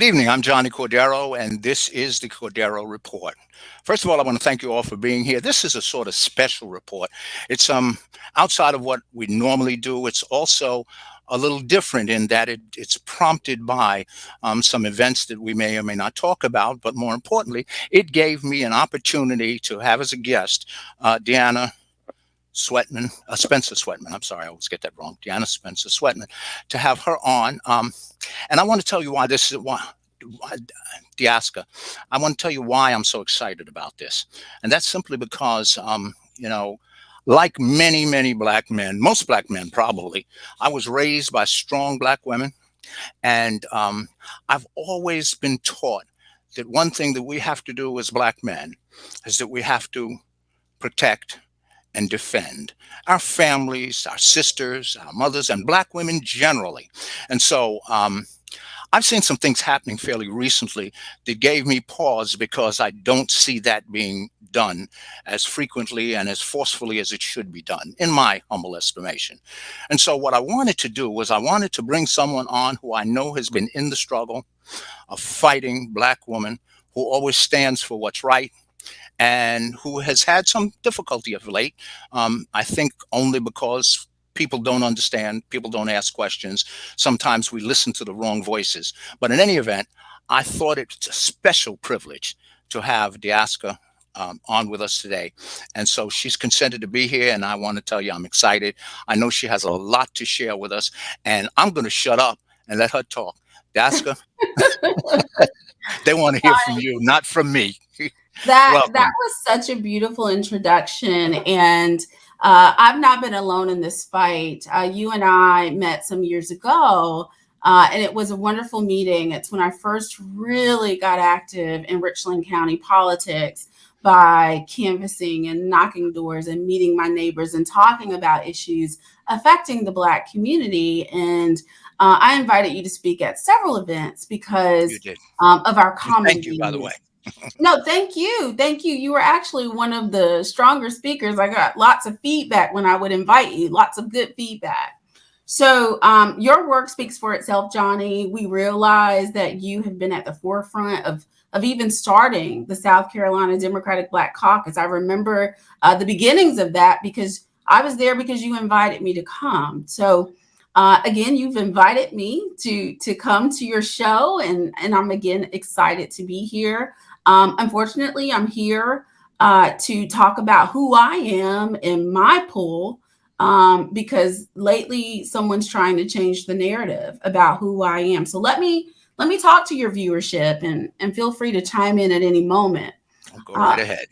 evening. I'm Johnny Cordero, and this is the Cordero Report. First of all, I want to thank you all for being here. This is a sort of special report. It's outside of what we normally do. It's also a little different in that it's prompted by some events that we may or may not talk about. But more importantly, it gave me an opportunity to have as a guest Deanna Sweatman, Spencer Sweatman. I'm sorry, I always get that wrong. Deyaska Spencer Sweatman, to have her on. And I want to tell you why this is why Deyaska. I want to tell you why I'm so excited about this, and that's simply because, you know, like many black men, most black men probably, I was raised by strong black women, and I've always been taught that one thing that we have to do as black men is that we have to protect and defend our families, our sisters, our mothers, and black women generally. And so I've seen some things happening fairly recently that gave me pause because I don't see that being done as frequently and as forcefully as it should be done, in my humble estimation. And so what I wanted to do was I wanted to bring someone on who I know has been in the struggle, a fighting black woman who always stands for what's right, and who has had some difficulty of late. I think only because people don't understand, people don't ask questions. Sometimes we listen to the wrong voices. But in any event, I thought it's a special privilege to have Deyaska on with us today. And so she's consented to be here, and I want to tell you I'm excited. I know she has a lot to share with us, and I'm going to shut up and let her talk. Deyaska, they want to hear from you, not from me. That Welcome. was such a beautiful introduction, and I've not been alone in this fight. You and I met some years ago, and it was a wonderful meeting. It's when I first really got active in Richland County politics by canvassing and knocking doors and meeting my neighbors and talking about issues affecting the Black community. And I invited you to speak at several events because You did. of our And common thank you, by the way. views. No, thank you. Thank you. You were actually one of the stronger speakers. I got lots of feedback when I would invite you, lots of good feedback. So your work speaks for itself, Johnny. We realize that you have been at the forefront of even starting the South Carolina Democratic Black Caucus. I remember the beginnings of that because I was there because you invited me to come. So again, you've invited me to come to your show, and I'm again excited to be here. Unfortunately, I'm here to talk about who I am in my pool because lately someone's trying to change the narrative about who I am. So let me talk to your viewership and feel free to chime in at any moment. I'll go right ahead.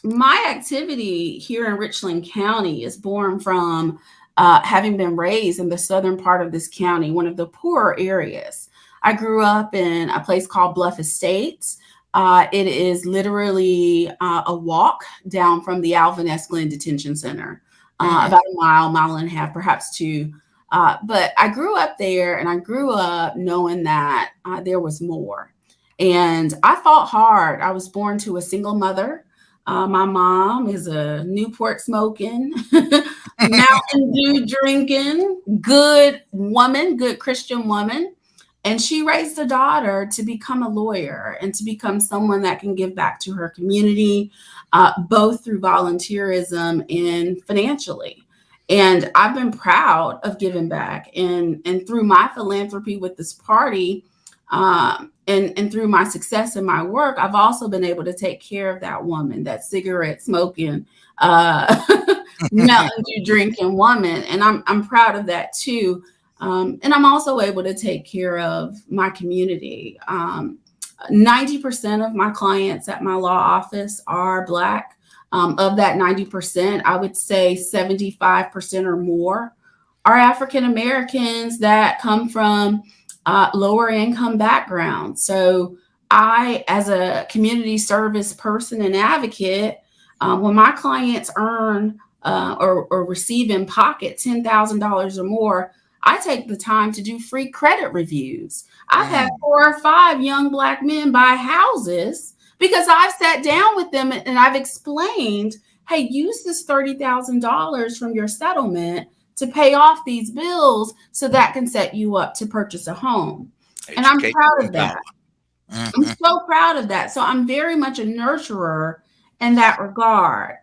My activity here in Richland County is born from having been raised in the southern part of this county, one of the poorer areas. I grew up in a place called Bluff Estates. It is literally a walk down from the Alvin S. Glenn Detention Center, about a mile and a half, perhaps two. But I grew up there, and I grew up knowing that there was more. And I fought hard. I was born to a single mother. My mom is a Newport smoking, Mountain Dew drinking, good woman, good Christian woman. And she raised a daughter to become a lawyer and to become someone that can give back to her community, both through volunteerism and financially. And I've been proud of giving back. And through my philanthropy with this party, and through my success in my work, I've also been able to take care of that woman, that cigarette smoking, Mountain Dew drinking woman. And I'm proud of that too. And I'm also able to take care of my community. 90% of my clients at my law office are Black. Of that 90%, I would say 75% or more are African Americans that come from lower income backgrounds. So I, as a community service person and advocate, when my clients earn or receive in pocket $10,000 or more, I take the time to do free credit reviews. I've had 4 or 5 young Black men buy houses because I've sat down with them and I've explained, hey, use this $30,000 from your settlement to pay off these bills so that can set you up to purchase a home. And I'm proud of that. I'm Mhm. so proud of that. So I'm very much a nurturer in that regard.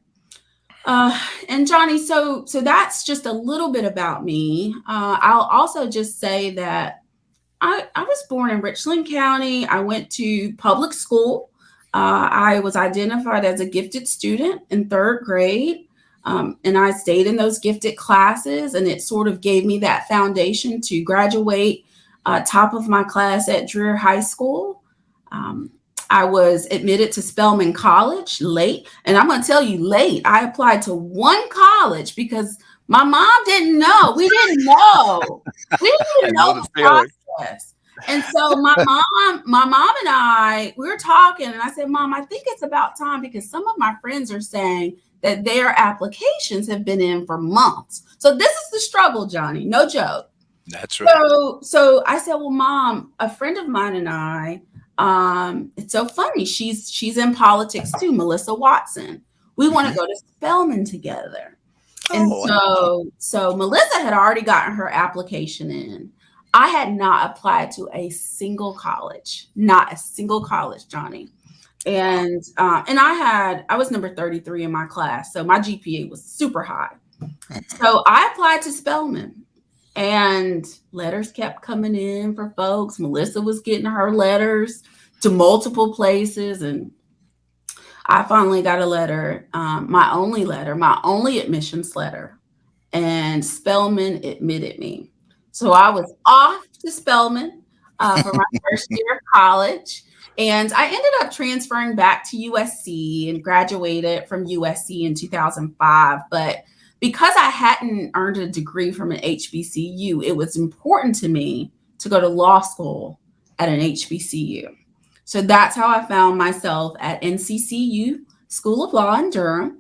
Uh, and Johnny, so that's just a little bit about me. I'll also just say that I was born in Richland County. I went to public school. I was identified as a gifted student in third grade. And I stayed in those gifted classes, and it sort of gave me that foundation to graduate top of my class at Dreer High School. Um, I was admitted to Spelman College late, and I'm going to tell you late. I applied to one college because my mom didn't know. We didn't know. We didn't I even know know the the feeling. process. And so my mom and I, we were talking, and I said, Mom, I think it's about time because some of my friends are saying that their applications have been in for months. So this is the struggle, Johnny. No joke. That's right. So I said, well, Mom, a friend of mine and I, it's so funny. She's in politics too, Melissa Watson. We want to Hmm. go to Spelman together. And Oh, wonderful. so Melissa had already gotten her application in. I had not applied to a single college, not a single college, Johnny. Wow. And I was number 33 in my class, so my GPA was super high. Mhm. So I applied to Spelman, and letters kept coming in for folks. Melissa was getting her letters to multiple places, and I finally got a letter, my only admissions letter, and Spelman admitted me. So I was off to Spelman for my first year of college. And I ended up transferring back to USC and graduated from USC in 2005. But because I hadn't earned a degree from an HBCU, it was important to me to go to law school at an HBCU. So that's how I found myself at NCCU School of Law in Durham.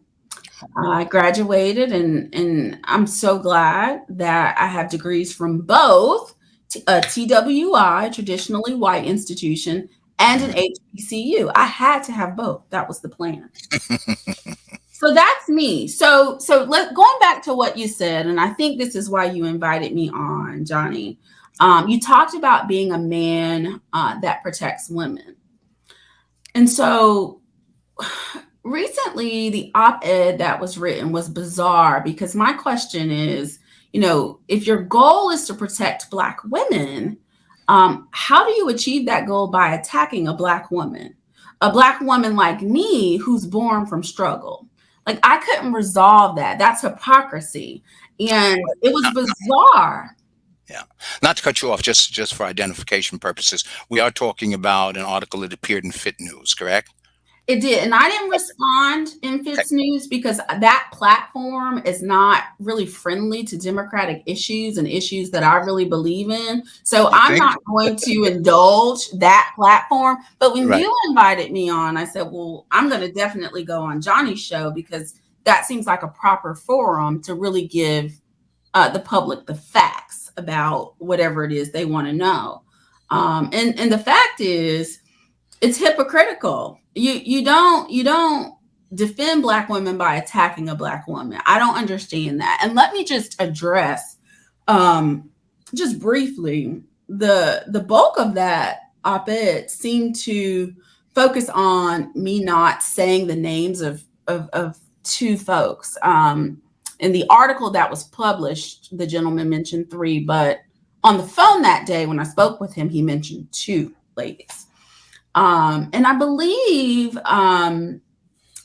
I graduated, and I'm so glad that I have degrees from both a TWI, traditionally white institution, and an Mhm. HBCU. I had to have both. That was the plan. So that's me. Going back to what you said, and I think this is why you invited me on, Johnny. You talked about being a man that protects women, and so recently the op-ed that was written was bizarre because my question is, if your goal is to protect Black women, how do you achieve that goal by attacking a Black woman like me who's born from struggle? Like, I couldn't resolve that. That's hypocrisy, and it was Not, bizarre. yeah. Not to cut you off, just for identification purposes, we are talking about an article that appeared in Fit News, correct? It did. And I didn't Okay. respond in Okay. Fitz News because that platform is not really friendly to Democratic issues and issues that I really believe in. So You I'm think? not going to indulge that platform. But when Right. you invited me on, I said, well, I'm going to definitely go on Johnny's show because that seems like a proper forum to really give the public the facts about whatever it is they want to know. And the fact is, it's hypocritical. You don't defend Black women by attacking a Black woman. I don't understand that. And let me just address um just briefly the bulk of that op-ed seemed to focus on me not saying the names of two folks. In the article that was published, the gentleman mentioned three, but on the phone that day when I spoke with him, he mentioned two ladies. And I believe I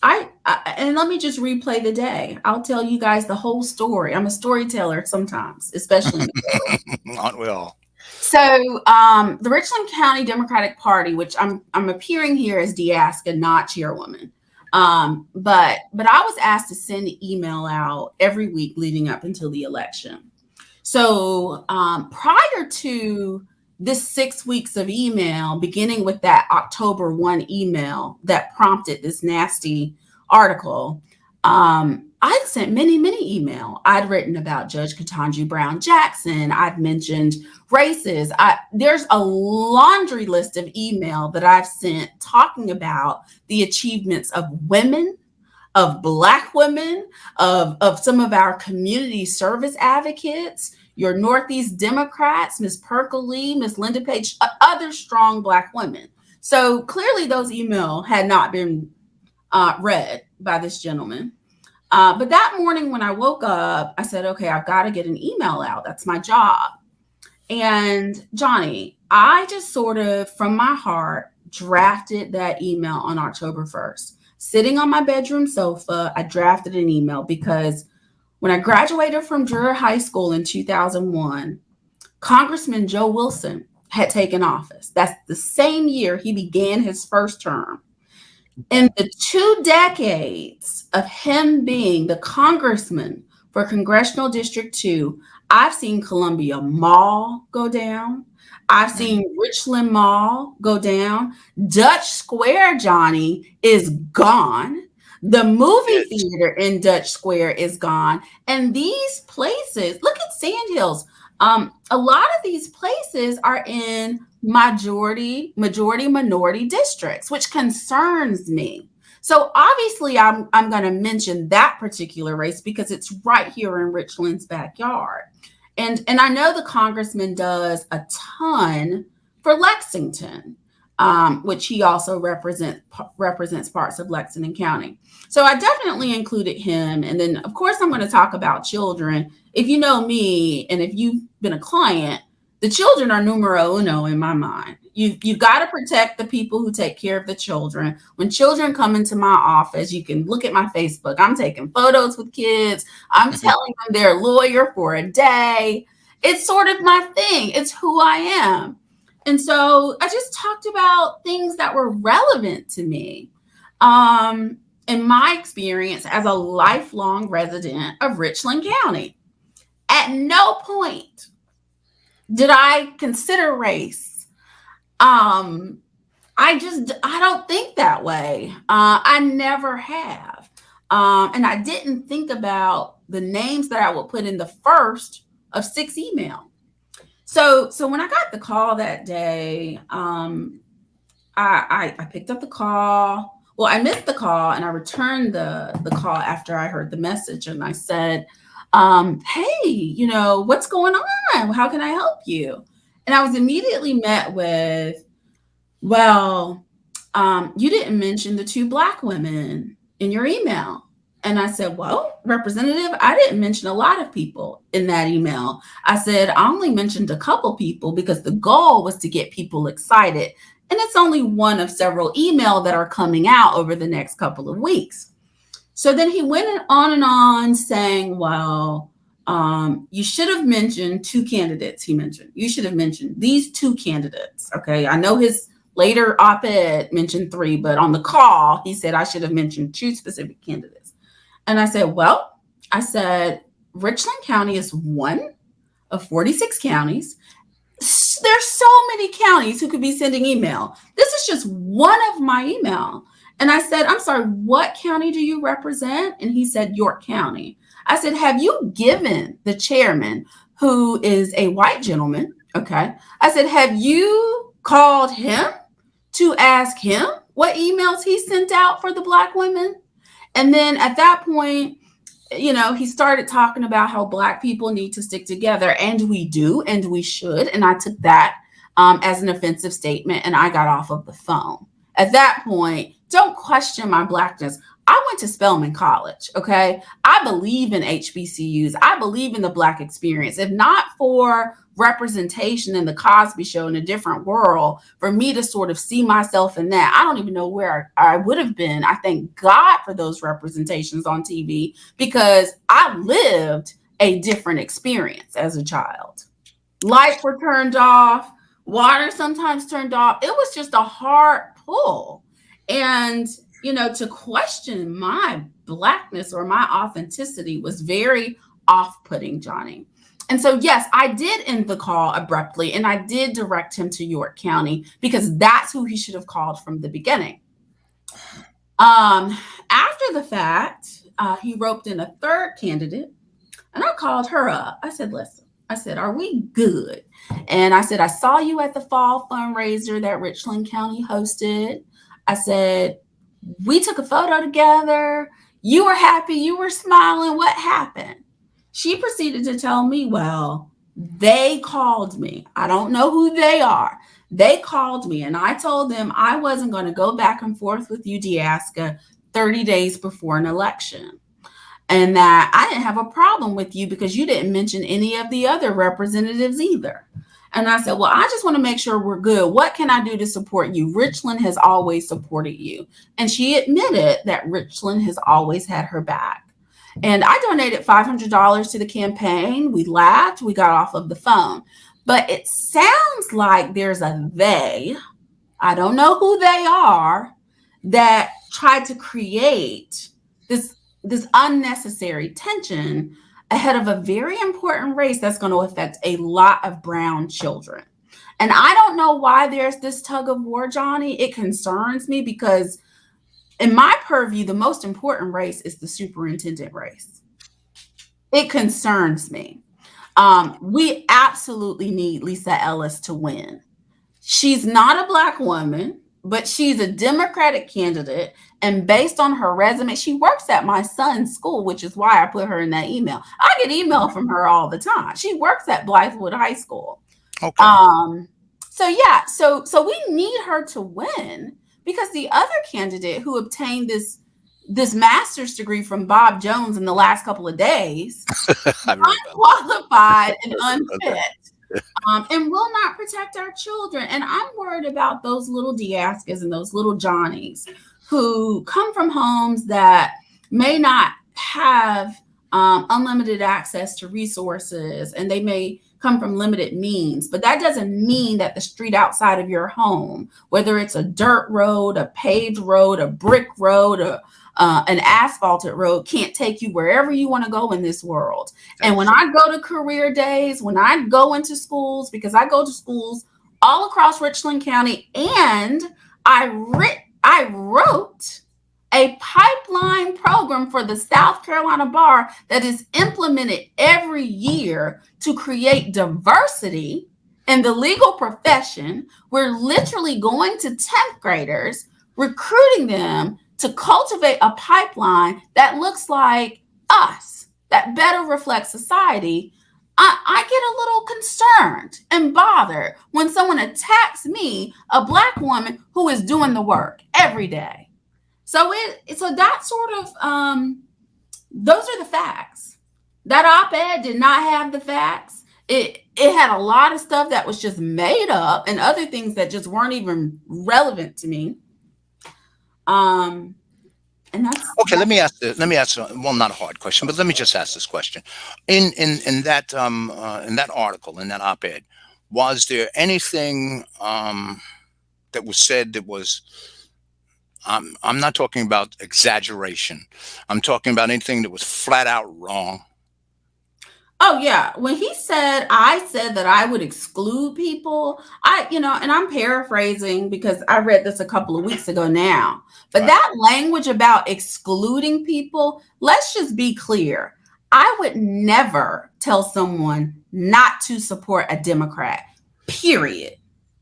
and let me just replay the day. I'll tell you guys the whole story. I'm a storyteller sometimes, especially in the courtroom. Aren't we all? So the Richland County Democratic Party, which I'm appearing here as Deyaska, not chairwoman. But I was asked to send an email out every week leading up until the election. So prior to this 6 weeks of email, beginning with that October 1 email that prompted this nasty article, I'd sent many email. I'd written about Judge Ketanji Brown Jackson. I'd mentioned races. There's a laundry list of email that I've sent talking about the achievements of women, of Black women, of some of our community service advocates, your Northeast Democrats, Ms. Perkle Lee, Ms. Linda Page, other strong Black women. So clearly those emails had not been read by this gentleman. But that morning when I woke up, I said, okay, I've got to get an email out. That's my job. And Johnny, I just sort of from my heart drafted that email on October 1st. Sitting on my bedroom sofa, I drafted an email because when I graduated from Drury High School in 2001, Congressman Joe Wilson had taken office. That's the same year he began his first term. In the 2 decades of him being the congressman for Congressional District 2, I've seen Columbia Mall go down. I've Mhm. seen Richland Mall go down. Dutch Square, Johnny, is gone. The movie Yes. theater in Dutch Square is gone. And these places, look at Sandhills. A lot of these places are in majority minority districts, which concerns me. So obviously I'm going to mention that particular race because it's right here in Richland's backyard. And I know the congressman does a ton for Lexington, which he also represents parts of Lexington County. So I definitely included him. And then of course I'm going to talk about children. If you know me and if you've been a client, the children are numero uno in my mind. You've got to protect the people who take care of the children. When children come into my office, you can look at my Facebook. I'm taking photos with kids. I'm Mhm. telling them they're a lawyer for a day. It's sort of my thing. It's who I am. And so I just talked about things that were relevant to me. Um, in my experience as a lifelong resident of Richland County, at no point did I consider race. Um, I don't think that way. I never have. And I didn't think about the names that I would put in the first of 6 email. So when I got the call that day, I picked up the call. Well, I missed the call and I returned the call after I heard the message and I said, hey, what's going on? How can I help you? And I was immediately met with, well, you didn't mention the two Black women in your email. And I said, well, Representative, I didn't mention a lot of people in that email. I said, I only mentioned a couple people because the goal was to get people excited. And it's only one of several emails that are coming out over the next couple of weeks. So then he went on and on saying, well, you should have mentioned two candidates. He mentioned, you should have mentioned these two candidates. Okay. I know his later op ed mentioned three, but on the call, he said I should have mentioned two specific candidates. And I said, well, I said, Richland County is one of 46 counties. There's so many counties who could be sending email. This is just one of my email. And I said, I'm sorry, what county do you represent? And he said, York County. I said, have you given the chairman, who is a white gentleman? Okay. I said, have you called him to ask him what emails he sent out for the Black women? And then at that point, he started talking about how Black people need to stick together, and we do, and we should. And I took that as an offensive statement, and I got off of the phone. At that point, don't question my Blackness. I went to Spelman College, okay? I believe in HBCUs. I believe in the Black experience. If not for representation in the Cosby Show in a different world, for me to sort of see myself in that, I don't even know where I would have been. I thank God for those representations on TV because I lived a different experience as a child. Lights were turned off, water sometimes turned off. It was just a hard pull. And to question my Blackness or my authenticity was very off-putting, Johnny. And so, yes, I did end the call abruptly and I did direct him to York County because that's who he should have called from the beginning. After the fact, he roped in a third candidate and I called her up. I said, listen, I said, are we good? And I said, I saw you at the fall fundraiser that Richland County hosted. I said, we took a photo together. You were happy. You were smiling. What happened? She proceeded to tell me, well, they called me. I don't know who they are. They called me and I told them I wasn't going to go back and forth with you, Deyaska, 30 days before an election. And that I didn't have a problem with you because you didn't mention any of the other representatives either. And I said, well, I just want to make sure we're good. What can I do to support you? Richland has always supported you. And she admitted that Richland has always had her back. And I donated $500 to the campaign. We laughed, we got off of the phone. But it sounds like there's a they, I don't know who they are, that tried to create this this unnecessary tension ahead of a very important race that's going to affect a lot of brown children. And I don't know why there's this tug of war, Johnny. It concerns me because in my purview, the most important race is the superintendent race. It concerns me. We absolutely need Lisa Ellis to win. She's not a black woman, but she's a Democratic candidate. And based on her resume, she works at my son's school, which is why I put her in that email. I get email from her all the time. She works at Blythewood High School. Okay. So yeah, so we need her to win because the other candidate who obtained this master's degree from Bob Jones in the last couple of days, I read that. unqualified and Okay. unfit, and will not protect our children. And I'm worried about those little Deaskas and those little Johnnies who come from homes that may not have unlimited access to resources, and they may come from limited means. But that doesn't mean that the street outside of your home, whether it's a dirt road, a paved road, a brick road, an asphalted road, can't take you wherever you want to go in this world. And when I go to career days, when I go into schools, because I go to schools all across Richland County, and I wrote a pipeline program for the South Carolina Bar that is implemented every year to create diversity in the legal profession. We're literally going to 10th graders, recruiting them to cultivate a pipeline that looks like us, that better reflects society. I get a little concerned and bothered when someone attacks me, a black woman who is doing the work every day. So that sort of those are the facts. That op-ed did not have the facts. It had a lot of stuff that was just made up and other things that just weren't even relevant to me. And Okay, let me ask well, not a hard question, but let me just ask this question. In that article, in that op-ed, was there anything that was said that was I'm not talking about exaggeration. I'm talking about anything that was flat out wrong. Oh yeah, when I said that I would exclude people, and I'm paraphrasing because I read this a couple of weeks ago now. But Right. that language about excluding people, let's just be clear. I would never tell someone not to support a Democrat. Period.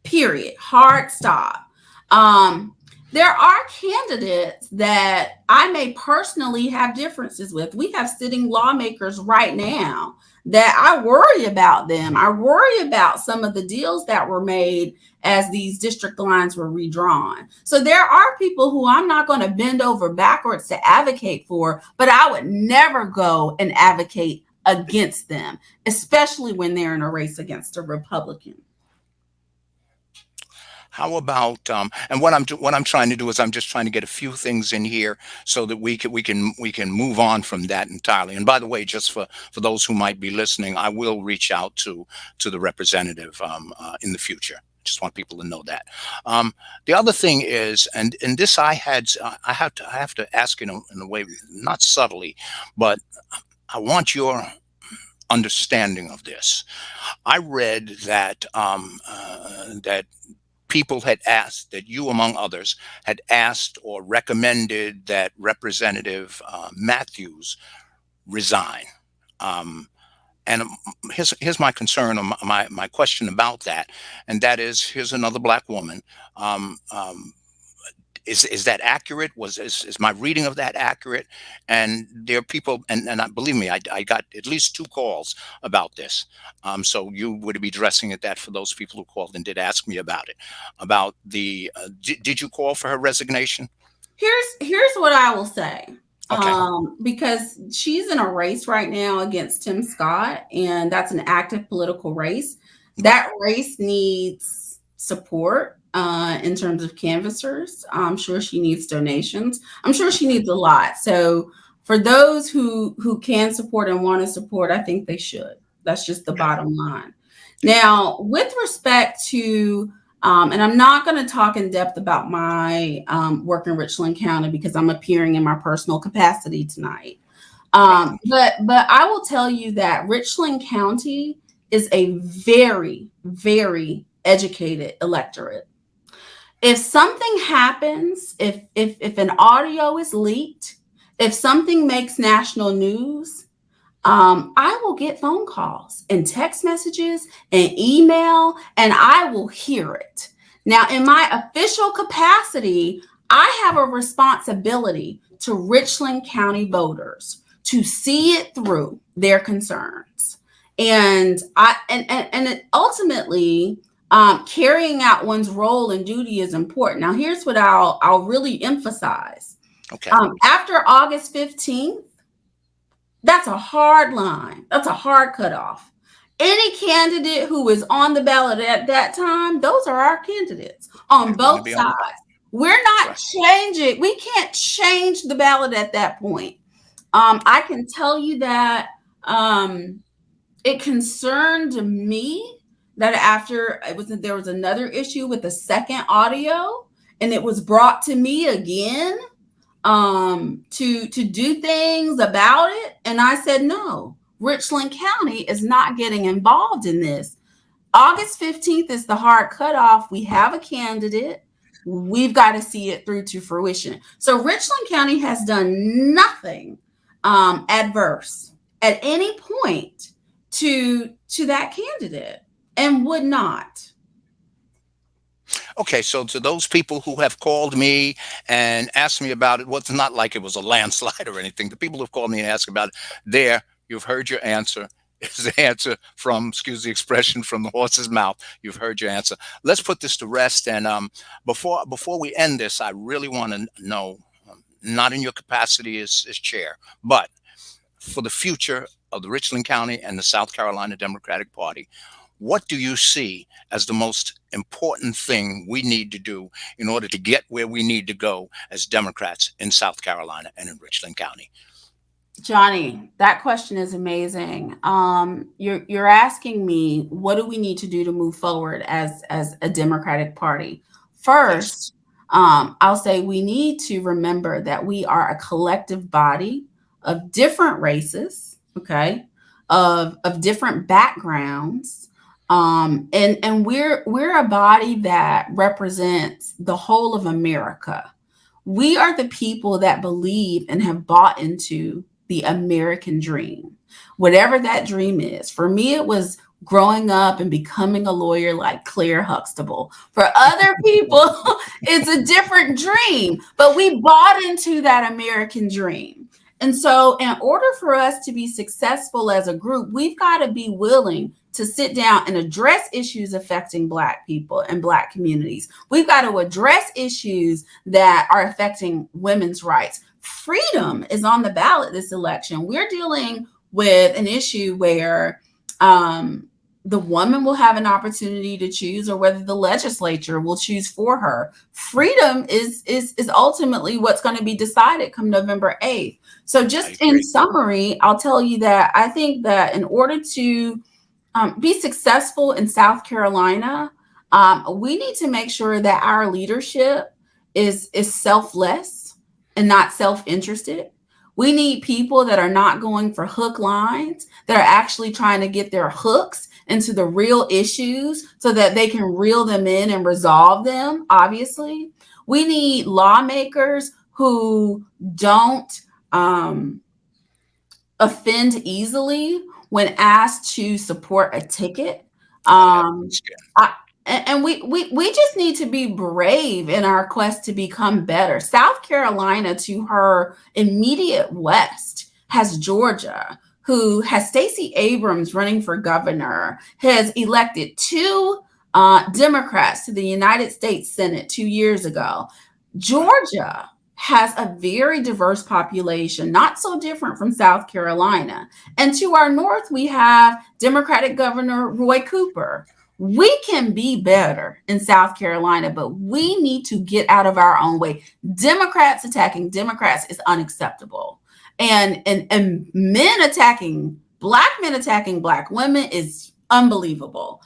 Period. Hard stop. Um there are candidates that I may personally have differences with. We have sitting lawmakers right now that I worry about them. I worry about some of the deals that were made as these district lines were redrawn. So there are people who I'm not going to bend over backwards to advocate for, but I would never go and advocate against them, especially when they're in a race against a Republican. How about and what I'm trying to do is I'm just trying to get a few things in here so that we can move on from that entirely. And by the way, just for those who might be listening, I will reach out to the representative in the future. Just want people to know that. The other thing is, and this I have to ask in a way not subtly, but I want your understanding of this. I read that people had asked, that you among others had asked or recommended that Representative Matthews resign. Um, and here's my concern, or my question about that, and that is, here's another black woman. Is that accurate? Is my reading of that accurate? And there are people, and believe me, I got at least two calls about this. So you would be addressing it that for those people who called and did ask me about it, about the. Did you call for her resignation? Here's what I will say. Okay. Because she's in a race right now against Tim Scott, and that's an active political race. Right. That race needs support in terms of canvassers. I'm sure she needs donations. I'm sure she Okay. needs a lot. So for those who can support and want to support, I think they should. That's just the Okay. bottom line. Now, with respect to and I'm not going to talk in depth about my work in Richland County because I'm appearing in my personal capacity tonight. Right. But I will tell you that Richland County is a very, very educated electorate. If something happens, if an audio is leaked, if something makes national news, I will get phone calls and text messages and email, and I will hear it. Now, in my official capacity, I have a responsibility to Richland County voters to see it through their concerns. And ultimately, carrying out one's role and duty is important. Now, here's what I'll really emphasize. Okay. After August 15th, that's a hard line. That's a hard cutoff. Any candidate who is on the ballot at that time, those are our candidates on They're going to both be on the sides. ballot. We're not Right. changing. We can't change the ballot at that point. I can tell you that it concerned me that after there was another issue with the second audio, and it was brought to me again to do things about it, and I said no. Richland County is not getting involved in this. August 15th is the hard cutoff. We have a candidate. We've got to see it through to fruition. So Richland County has done nothing adverse at any point to that candidate, and would not. Okay, so to those people who have called me and asked me about it, well, it's not like it was a landslide or anything. The people who've called me and asked about it, there, you've heard your answer. It's the answer from, excuse the expression, from the horse's mouth. You've heard your answer. Let's put this to rest. And before we end this, I really want to know, not in your capacity as chair, but for the future of the Richland County and the South Carolina Democratic Party, what do you see as the most important thing we need to do in order to get where we need to go as Democrats in South Carolina and in Richland County? Johnny, that question is amazing. You're asking me what do we need to do to move forward as a Democratic Party. Yes. First, I'll say we need to remember that we are a collective body of different races, okay, of different backgrounds, and we're a body that represents the whole of America. We are the people that believe and have bought into the American dream, whatever that dream is. For me, it was growing up and becoming a lawyer like Claire Huxtable. For other people, it's a different dream, but we bought into that American dream. And so, in order for us to be successful as a group, we've got to be willing to sit down and address issues affecting Black people and Black communities. We've got to address issues that are affecting women's rights. Freedom is on the ballot this election. We're dealing with an issue where the woman will have an opportunity to choose, or whether the legislature will choose for her. Freedom is ultimately what's going to be decided come November 8th. So I just in agree. summary, I'll tell you that I think that in order to be successful in South Carolina, we need to make sure that our leadership is selfless and not self-interested. We need people that are not going for hook lines, that are actually trying to get their hooks into the real issues so that they can reel them in and resolve them, obviously. We need lawmakers who don't offend easily when asked to support a ticket. Gotta have thick Um, skin. and we just need to be brave in our quest to become better. South Carolina, to her immediate west, has Georgia, who has Stacey Abrams running for governor, has elected two Democrats to the United States Senate 2 years ago. Right. Georgia has a very diverse population, not so different from South Carolina. And to our north, we have Democratic Governor Roy Cooper. We can be better in South Carolina, but we need to get out of our own way. Democrats attacking Democrats is unacceptable. And men attacking black women is unbelievable.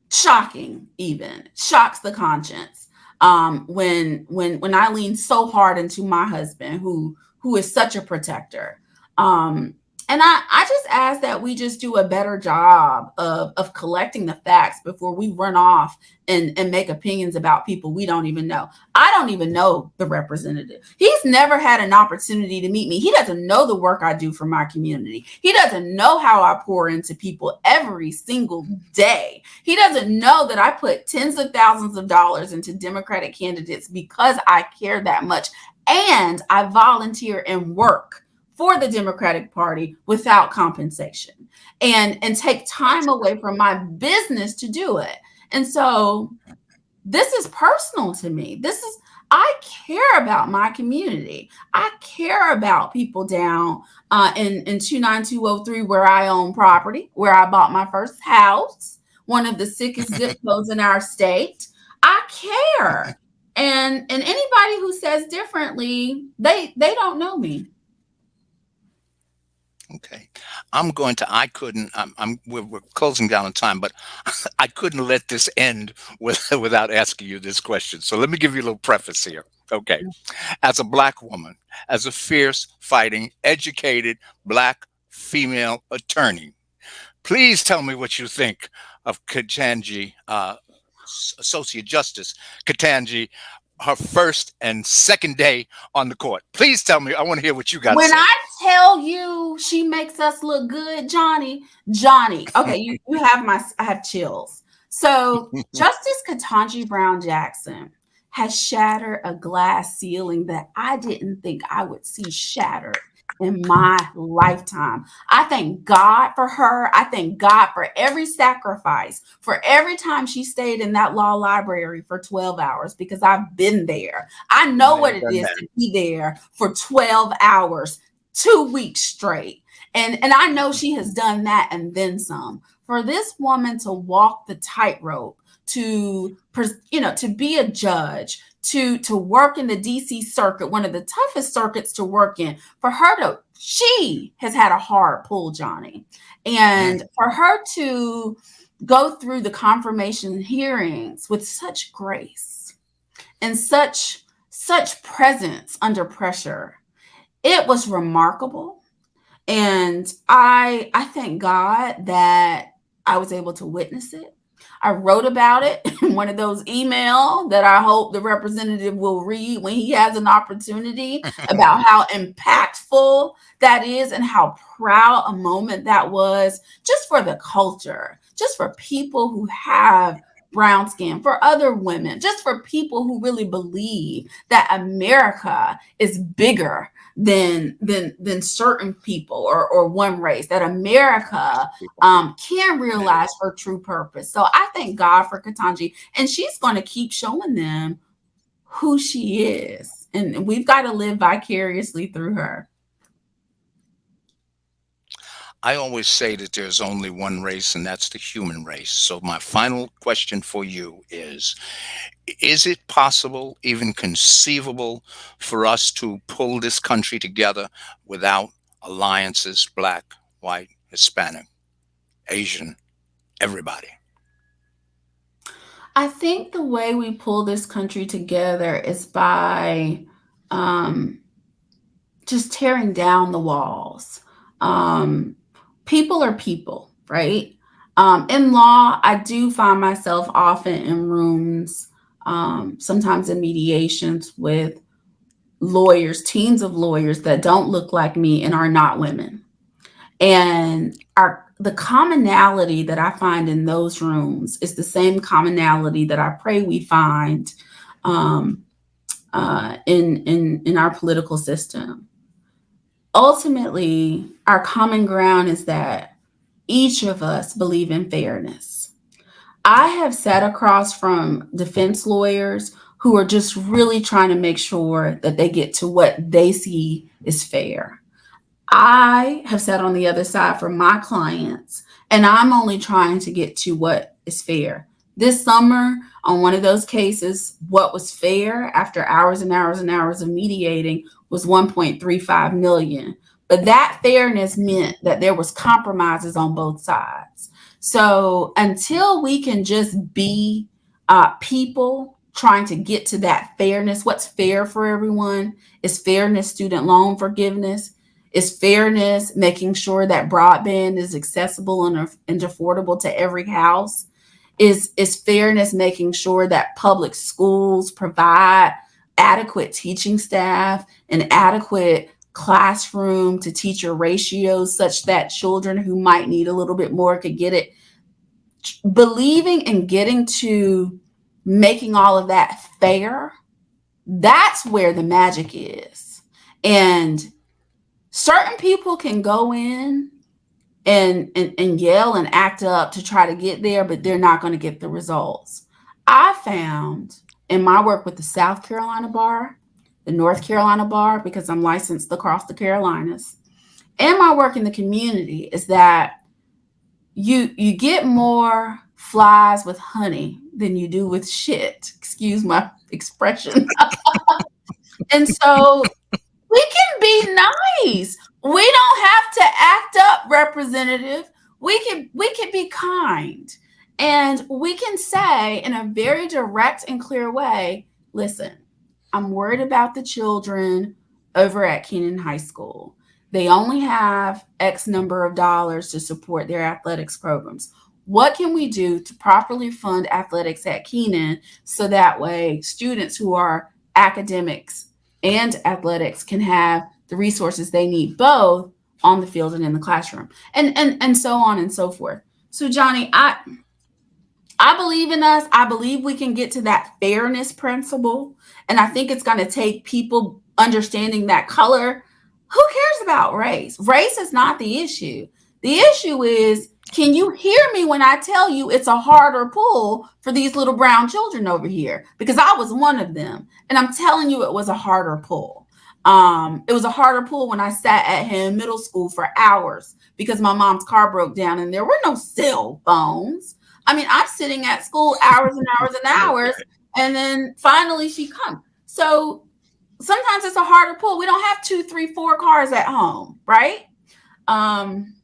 Shocking, even shocks the conscience. When I lean so hard into my husband, who is such a protector. And I just ask that we just do a better job of collecting the facts before we run off and make opinions about people we don't even know. I don't even know the representative. He's never had an opportunity to meet me. He doesn't know the work I do for my community. He doesn't know how I pour into people every single day. He doesn't know that I put tens of thousands of dollars into Democratic candidates because I care that much. And I volunteer and work for the Democratic Party without compensation and take time away from my business to do it. And so this is personal to me. I care about my community. I care about people down in 29203 where I own property, where I bought my first house, one of the sickest zip codes in our state. I care. And anybody who says differently, they don't know me. Okay. I couldn't, we're closing down on time, but I couldn't let this end without asking you this question. So let me give you a little preface here. Okay. As a black woman, as a fierce, fighting, educated black female attorney, please tell me what you think of Katanji, Associate Justice Katanji, her first and second day on the court. Please tell me. I want to hear what you got to When say. I tell you she makes us look good, Johnny. Okay, you have I have chills. So Justice Ketanji Brown Jackson has shattered a glass ceiling that I didn't think I would see shattered in my lifetime. I thank God for her. I thank God for every sacrifice, for every time she stayed in that law library for 12 hours, because I've been there. I know what I've it done is that. to be there for 12 hours, 2 weeks straight. And I know she has done that and then some. For this woman to walk the tightrope, to be a judge, to work in the DC circuit, one of the toughest circuits to work in, for her to she has had a hard pull, Johnny. Mm. And for her to go through the confirmation hearings with such grace and such presence under pressure, it was remarkable. And I thank God that I was able to witness it. I wrote about it in one of those emails that I hope the representative will read when he has an opportunity, about how impactful that is and how proud a moment that was, just for the culture, just for people who have brown skin, for other women, just for people who really believe that America is bigger than certain people or one race, that America can Yeah. realize her true purpose. So I thank God for Katanji, and she's going to keep showing them who she is, and we've got to live vicariously through her. I always say that there's only one race, and that's the human race. So, my final question for you is it possible, even conceivable, for us to pull this country together without alliances, black, white, Hispanic, Asian, everybody? I think the way we pull this country together is by um, just tearing down the walls. Um, People are people, right? In law, I do find myself often in rooms, sometimes in mediations with lawyers, teams of lawyers that don't look like me and are not women. And the commonality that I find in those rooms is the same commonality that I pray we find um, in our political system. Ultimately, our common ground is that each of us believe in fairness. I have sat across from defense lawyers who are just really trying to make sure that they get to what they see is fair. I have sat on the other side for my clients, and I'm only trying to get to what is fair. This summer, on one of those cases, what was fair after hours and hours and hours of mediating was 1.35 million. But that fairness meant that there was compromises on both sides. So until we can just be people trying to get to that fairness, what's fair for everyone is fairness, student loan forgiveness, is fairness, making sure that broadband is accessible and affordable to every house. Is fairness, making sure that public schools provide adequate teaching staff and adequate classroom to teacher ratios such that children who might need a little bit more could get it. Believing and getting to making all of that fair, that's where the magic is. And certain people can go in and yell and act up to try to get there, but they're not going to get the results. I found in my work with the South Carolina bar, the North Carolina bar, because I'm licensed across the Carolinas, and my work in the community is that you get more flies with honey than you do with shit. Excuse my expression. And so we can be nice. We don't have to act up, representative. We can be kind. And we can say in a very direct and clear way, listen, I'm worried about the children over at Keenan High School. They only have X number of dollars to support their athletics programs. What can we do to properly fund athletics at Keenan so that way students who are academics and athletics can have the resources they need both on the field and in the classroom, and so on and so forth. So Johnny, I believe in us. I believe we can get to that fairness principle. And I think it's going to take people understanding that color. Who cares about race? Race is not the issue. The issue is, can you hear me when I tell you it's a harder pull for these little brown children over here? Because I was one of them. And I'm telling you, it was a harder pull. It was a harder pull when I sat at him middle school for hours because my mom's car broke down and there were no cell phones. I mean, I'm sitting at school hours and hours and hours, and then finally she comes. So sometimes it's a harder pull. We don't have two, three, four cars at home, right? Um,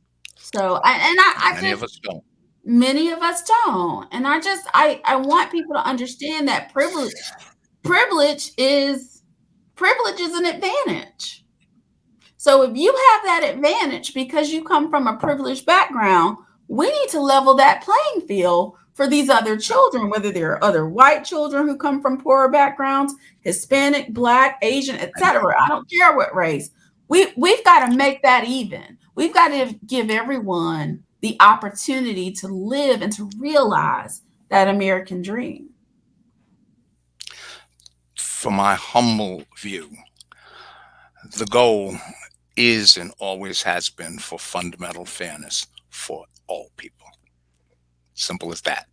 I Many just of us don't. many of us don't, and I want people to understand that privilege is privilege is an advantage. So if you have that advantage because you come from a privileged background, we need to level that playing field for these other children, whether they're other white children who come from poorer backgrounds, Hispanic, Black, Asian, And etc. I don't care what race. We've got to make that even. We've got to give everyone the opportunity to live and to realize that American dream. from my humble view, the goal is and always has been for fundamental fairness for all people. Simple as that.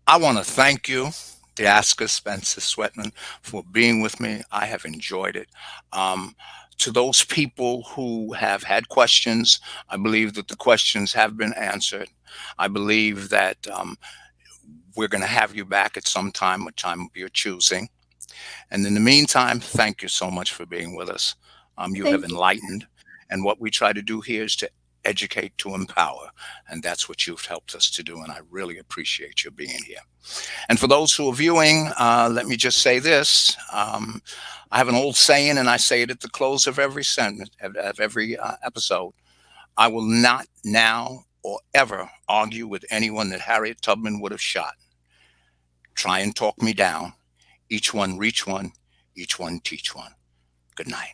I want to thank you, Deyaska Spencer Sweatman, for being with me. I have enjoyed it. Um, to those people who have had questions, I believe that the questions have been answered. I believe that we're going to have you back at some time, a time of your choosing. And in the meantime, thank you so much for being with us. You have Thank you. enlightened. And what we try to do here is to educate, to empower. And that's what you've helped us to do. And I really appreciate your being here. And for those who are viewing, let me just say this. I have an old saying, and I say it at the close of every sentence, of every episode. I will not now or ever argue with anyone that Harriet Tubman would have shot. Try and talk me down. Each one reach one, each one teach one. Good night.